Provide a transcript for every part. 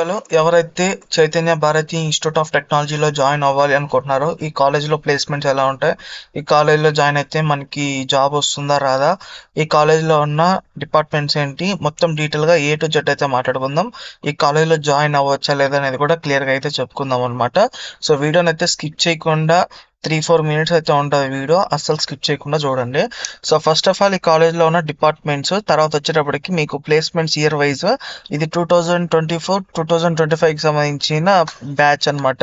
పిల్లలు ఎవరైతే Chaitanya Bharati institute of టెక్నాలజీలో జాయిన్ అవ్వాలి అనుకుంటున్నారో, ఈ కాలేజ్‌లో ప్లేస్‌మెంట్స్ ఎలా ఉంటాయి? ఈ కాలేజ్‌లో జాయిన్ అయితే మనకి జాబ్ వస్తుందా? రాదా? ఈ కాలేజ్‌లో ఉన్న డిపార్ట్మెంట్స్ ఏంటి? మొత్తం డీటెయిల్‌గా ఏ టు జెడ్ అయితే మాట్లాడుకుందాం. ఈ కాలేజ్‌లో జాయిన్ అవ్వచ్చా? లేదా? అనేది కూడా క్లియర్‌గా అయితే చెప్పుకుందాం అనమాట. సో, వీడియోనైతే స్కిప్ చేయకుండా 3, 4 మినిట్స్ అయితే ఉంటది వీడియో. అస్సలు స్కిప్ చేయకుండా చూడండి. సో, ఫస్ట్ ఆఫ్ ఆల్ ఈ కాలేజ్‌లో ఉన్న డిపార్ట్మెంట్స్, తర్వాత వచ్చేటప్పటికి మీకు ప్లేస్‌మెంట్స్ ఇయర్ వైస్ ఇది 2024, 2025కి సంబంధించిన బ్యాచ్ అనమాట.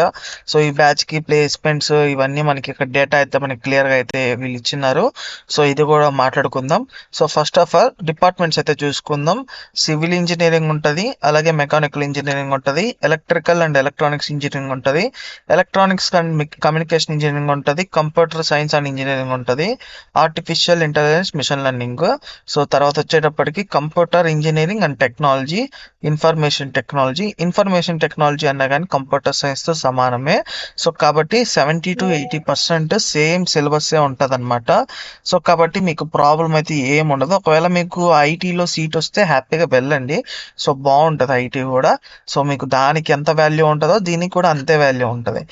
సో, ఈ బ్యాచ్‌కి ప్లేస్‌మెంట్స్ ఇవన్నీ మనకి ఇక్కడ డేటా అయితే మనకి క్లియర్‌గా అయితే వీళ్ళు ఇచ్చిన్నారు. సో, ఇది కూడా మాట్లాడుకుందాం. So, first of all departments అయితే చూసుకుందాం. సివిల్ ఇంజినీరింగ్ ఉంటది. అలాగే మెకానికల్ ఇంజినీరింగ్ ఉంటది. ఎలక్ట్రికల్ అండ్ ఎలక్ట్రానిక్స్ ఇంజినీరింగ్ ఉంటది. ఎలక్ట్రానిక్స్ అండ్ కమ్యూనికేషన్ ఇంజినీరింగ్ ఉంటది. కంప్యూటర్ సైన్స్ అండ్ ఇంజినీరింగ్ ఉంటది. Artificial intelligence, machine learning. So, తర్వాత వచ్చేటప్పటికి computer engineering and technology, information technology అన్నా కానీ కంప్యూటర్ సైన్స్‌తో సమానమే. సో, కాబట్టి 70-80% సేమ్ సిలబస్సే ఉంటదనమాట. సో, కాబట్టి మీకు ప్రాబ్లమ్ అయితే ఏముండదు. ఒకవేళ మీకు ఐటీలో సీట్ వస్తే హ్యాపీగా వెళ్ళండి. సో, బావుంటది ఐటీ కూడా. సో, మీకు దానికి ఎంత వాల్యూ ఉంటదో దీనికి కూడా అంతే వాల్యూ ఉంటది.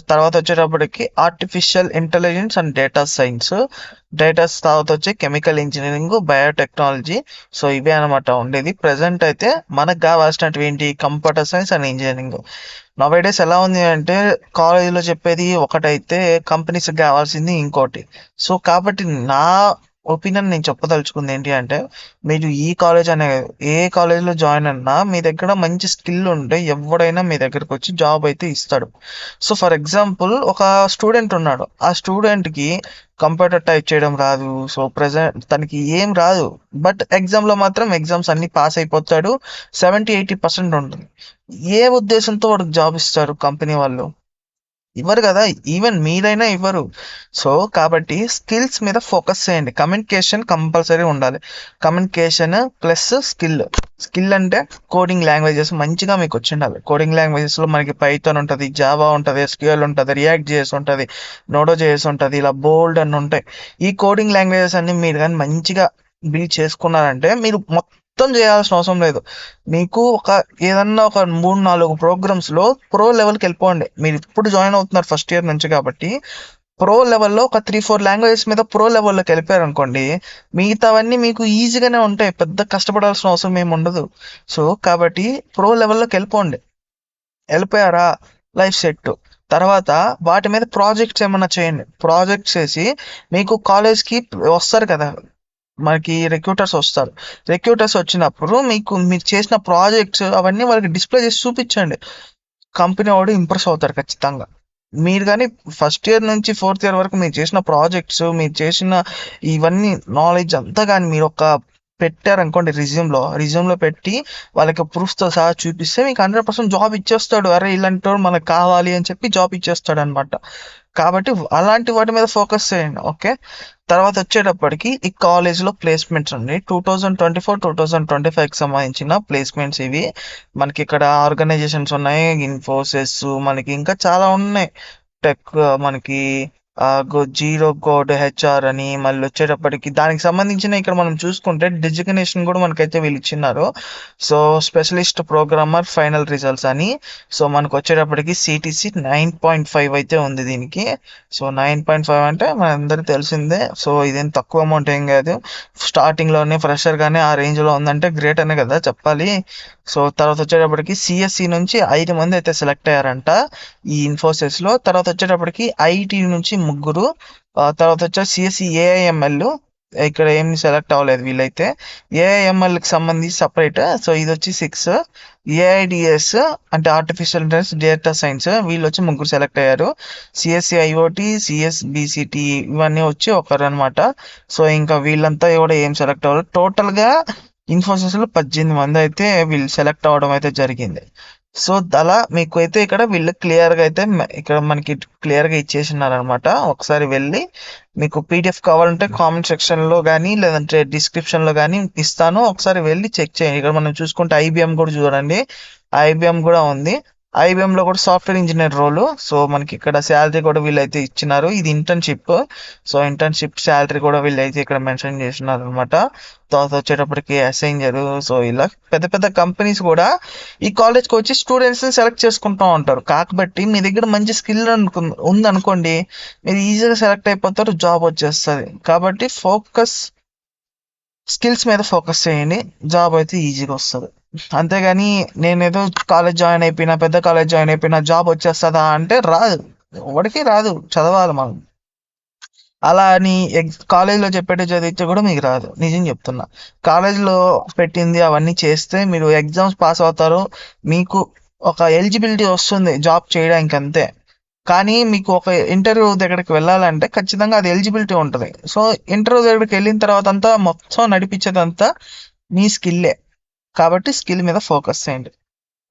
తర్వాత వచ్చేటప్పటికి artificial intelligence and data science, తర్వాత వచ్చి కెమికల్ ఇంజనీరింగ్, బయోటెక్నాలజీ. సో, ఇవే అనమాట ఉండేది. ప్రెజెంట్ అయితే మనకు కావాల్సినటువంటి ఏంటి, computer science and engineering. Nowadays ఎలా ఉంది అంటే కాలేజీలో చెప్పేది ఒకటైతే కంపెనీస్కి కావాల్సింది ఇంకోటి. సో, కాబట్టి నా ఒపీనియన్ నేను చెప్పదలుచుకుంది ఏంటి అంటే, మీరు ఈ కాలేజ్ అనే కాదు, ఏ కాలేజ్‌లో జాయిన్ అన్నా మీ దగ్గర మంచి స్కిల్ ఉంటే ఎవడైనా మీ దగ్గరకు వచ్చి జాబ్ అయితే ఇస్తాడు. సో, ఫర్ ఎగ్జాంపుల్ ఒక స్టూడెంట్ ఉన్నాడు. ఆ స్టూడెంట్‌కి కంప్యూటర్ టైప్ చేయడం రాదు. సో, తనకి ఏం రాదు. బట్ ఎగ్జామ్‌లో మాత్రం ఎగ్జామ్స్ అన్నీ పాస్ అయిపోతాడు. 70-80% ఉంటుంది. ఏ ఉద్దేశంతో వాడికి జాబ్ ఇస్తారు కంపెనీ వాళ్ళు? ఇవ్వరు కదా! ఈవెన్ మీరైనా ఇవ్వరు. సో, కాబట్టి స్కిల్స్ మీద ఫోకస్ చేయండి. కమ్యూనికేషన్ కంపల్సరీ ఉండాలి. Communication plus skill. స్కిల్ అంటే కోడింగ్ లాంగ్వేజెస్ మంచిగా మీకు వచ్చుండాలి. కోడింగ్ లాంగ్వేజెస్‌లో మనకి పైథాన్ ఉంటది, జావా ఉంటది, ఎస్‌క్యూఎల్ ఉంటది, రియాక్ట్ జేఎస్ ఉంటది, నోడో జేఎస్ ఉంటది. ఇలా బోలెడు అన్ని ఉంటాయి. ఈ కోడింగ్ లాంగ్వేజెస్ అన్ని మీరు గాని మంచిగా బిల్డ్ చేసుకున్నారంటే మీరు మొత్తం చేయాల్సిన అవసరం లేదు. మీకు ఏదన్నా ఒక 3, 4 ప్రోగ్రామ్స్‌లో ప్రో లెవెల్‌కి వెళ్ళిపోండి. మీరు ఇప్పుడు జాయిన్ అవుతున్నారు ఫస్ట్ ఇయర్ నుంచి కాబట్టి, ప్రో లెవెల్‌లో ఒక 3, 4 లాంగ్వేజెస్ మీద ప్రో లెవెల్‌లోకి వెళ్ళిపోయారనుకోండి, మిగతావన్నీ మీకు ఈజీగానే ఉంటాయి. పెద్ద కష్టపడాల్సిన అవసరం ఏమి ఉండదు. సో, కాబట్టి ప్రో లెవెల్‌లోకి వెళ్ళిపోండి. వెళ్ళిపోయారా, లైఫ్ సెట్. తర్వాత వాటి మీద ప్రాజెక్ట్స్ ఏమన్నా చేయండి. ప్రాజెక్ట్స్ చేసి మీకు కాలేజ్‌కి వస్తారు కదా! మనకి రిక్రూటర్స్ వస్తారు. రిక్రూటర్స్ వచ్చినప్పుడు మీరు చేసిన ప్రాజెక్ట్స్ అవన్నీ వాళ్ళకి డిస్‌ప్లే చేసి చూపించండి. కంపెనీ వాడు ఇంప్రెస్ అవుతారు ఖచ్చితంగా. మీరు గాని ఫస్ట్ ఇయర్ నుంచి ఫోర్త్ ఇయర్ వరకు మీరు చేసిన ప్రాజెక్ట్స్, మీరు చేసిన ఇవన్నీ నాలెడ్జ్ అంతా గాని మీరొక పెట్టారనుకోండి రెజ్యూమ్‌లో పెట్టి వాళ్ళకి ప్రూఫ్స్‌తో సహా చూపిస్తే మీకు 100% జాబ్ ఇచ్చేస్తాడు. అరే! ఇలాంటోడు మనకు కావాలి అని చెప్పి జాబ్ ఇచ్చేస్తాడనమాట. కాబట్టి అలాంటి వాటి మీద ఫోకస్ చేయండి. ఓకే. తర్వాత వచ్చేటప్పటికి ఈ కాలేజ్‌లో ప్లేస్‌మెంట్స్ అండి. 2024, 2025కి సంబంధించిన ప్లేస్‌మెంట్స్ ఇవి. మనకి ఇక్కడ ఆర్గనైజేషన్స్ ఉన్నాయి. ఇన్ఫోసిస్, మనకి ఇంకా చాలా ఉన్నాయి. టెక్, మనకి జీరో కోడ్ హెచ్ఆర్ అని, మళ్ళీ వచ్చేటప్పటికి దానికి సంబంధించిన ఇక్కడ మనం చూసుకుంటే డిజిగ్నేషన్ కూడా మనకైతే వీళ్ళు ఇచ్చినారు. So, specialist programmer final results అని. సో, మనకు వచ్చేటప్పటికి సిటీసీ 9.5 అయితే ఉంది దీనికి. సో, 9.5 అంటే మనందరికి తెలిసిందే. సో, ఇదేం తక్కువ అమౌంట్ ఏం కాదు. స్టార్టింగ్‌లోనే ఫ్రెషర్‌గానే ఆ రేంజ్‌లో ఉందంటే గ్రేట్ అనే కదా చెప్పాలి. సో, తర్వాత వచ్చేటప్పటికి సీఎస్ఈ నుంచి 5 మంది అయితే సెలెక్ట్ అయ్యారంట ఈ ఇన్ఫోసిస్‌లో. తర్వాత వచ్చేటప్పటికి ఐటీ నుంచి ముగ్గురు, తర్వాత వచ్చేసి సిఎస్ఈ ఏఐఎంఎల్ ఇక్కడ ఏమి సెలెక్ట్ అవ్వలేదు వీళ్ళైతే. ఏఐఎంఎల్‌కి సంబంధించి సెపరేట్. సో, ఇదొచ్చి 6. ఏఐడిఎస్ అంటే ఆర్టిఫిషియల్ ఇంటెలిజెన్స్, డేటా సైన్స్ వీళ్ళొచ్చి ముగ్గురు సెలెక్ట్ అయ్యారు. సిఎస్ఈ ఐఓటీ, సిఎస్బిసిటి ఇవన్నీ వచ్చి ఒకరనమాట. సో, ఇంకా వీళ్ళంతా కూడా ఏం సెలెక్ట్ అవ్వలేదు. టోటల్‌గా ఇన్ఫోసిస్‌లో 18 మంది అయితే వీళ్ళు సెలెక్ట్ అవ్వడం అయితే జరిగింది. సో, అలా మీకు అయితే ఇక్కడ వీళ్ళు క్లియర్‌గా అయితే ఇక్కడ మనకి క్లియర్‌గా ఇచ్చేసినారనమాట. ఒకసారి వెళ్ళి మీకు పీడిఎఫ్ కావాలంటే కామెంట్ సెక్షన్‌లో గానీ, లేదంటే డిస్క్రిప్షన్‌లో గానీ ఇస్తాను. ఒకసారి వెళ్ళి చెక్ చేయండి. ఇక్కడ మనం చూసుకుంటే ఐబీఎం కూడా చూడండి. ఐబీఎం కూడా ఉంది. ఐబీఎంలో కూడా సాఫ్ట్వేర్ ఇంజనీర్ రోల్. సో మనకి ఇక్కడ శాలరీ కూడా వీళ్ళైతే ఇచ్చినారు. ఇది ఇంటర్న్షిప్. సో ఇంటర్న్షిప్ శాలరీ కూడా వీళ్ళైతే ఇక్కడ మెన్షన్ చేస్తున్నారు అనమాట. తర్వాత వచ్చేటప్పటికి అసెంజర్. సో ఇలా పెద్ద పెద్ద కంపెనీస్ కూడా ఈ కాలేజ్కి వచ్చి స్టూడెంట్స్ని సెలెక్ట్ చేసుకుంటూ ఉంటారు. కాబట్టి మీ దగ్గర మంచి స్కిల్ ఉందనుకోండి, మీరు ఈజీగా సెలెక్ట్ అయిపోతారు, జాబ్ వచ్చేస్తుంది. కాబట్టి స్కిల్స్ మీద ఫోకస్ చేయండి, జాబ్ అయితే ఈజీగా వస్తుంది. అంతేగాని నేనేదో కాలేజ్ జాయిన్ అయిపోయినా, పెద్ద కాలేజ్ జాయిన్ అయిపోయినా జాబ్ వచ్చేస్తుందా అంటే రాదు, ఎవరికి రాదు. చదవాలి మనం. అలా అని కాలేజీలో చెప్పేటి చదివితే కూడా మీకు రాదు, నిజం చెప్తున్నా. కాలేజీలో పెట్టింది అవన్నీ చేస్తే మీరు ఎగ్జామ్స్ పాస్ అవుతారు, మీకు ఒక ఎలిజిబిలిటీ వస్తుంది జాబ్ చేయడానికి, అంతే. కానీ మీకు ఒక ఇంటర్వ్యూ దగ్గరికి వెళ్ళాలంటే ఖచ్చితంగా అది ఎలిజిబిలిటీ ఉంటుంది. సో ఇంటర్వ్యూ దగ్గరికి వెళ్ళిన తర్వాత అంతా మొత్తం నడిపించేదంతా మీ స్కిల్లే. కాబట్టి స్కిల్ మీద ఫోకస్ చేయండి.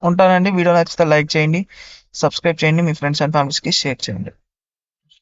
ఉంటానండి. వీడియో నచ్చితే లైక్ చేయండి, సబ్స్క్రైబ్ చేయండి, మీ ఫ్రెండ్స్ అండ్ ఫ్యామిలీస్కి షేర్ చేయండి.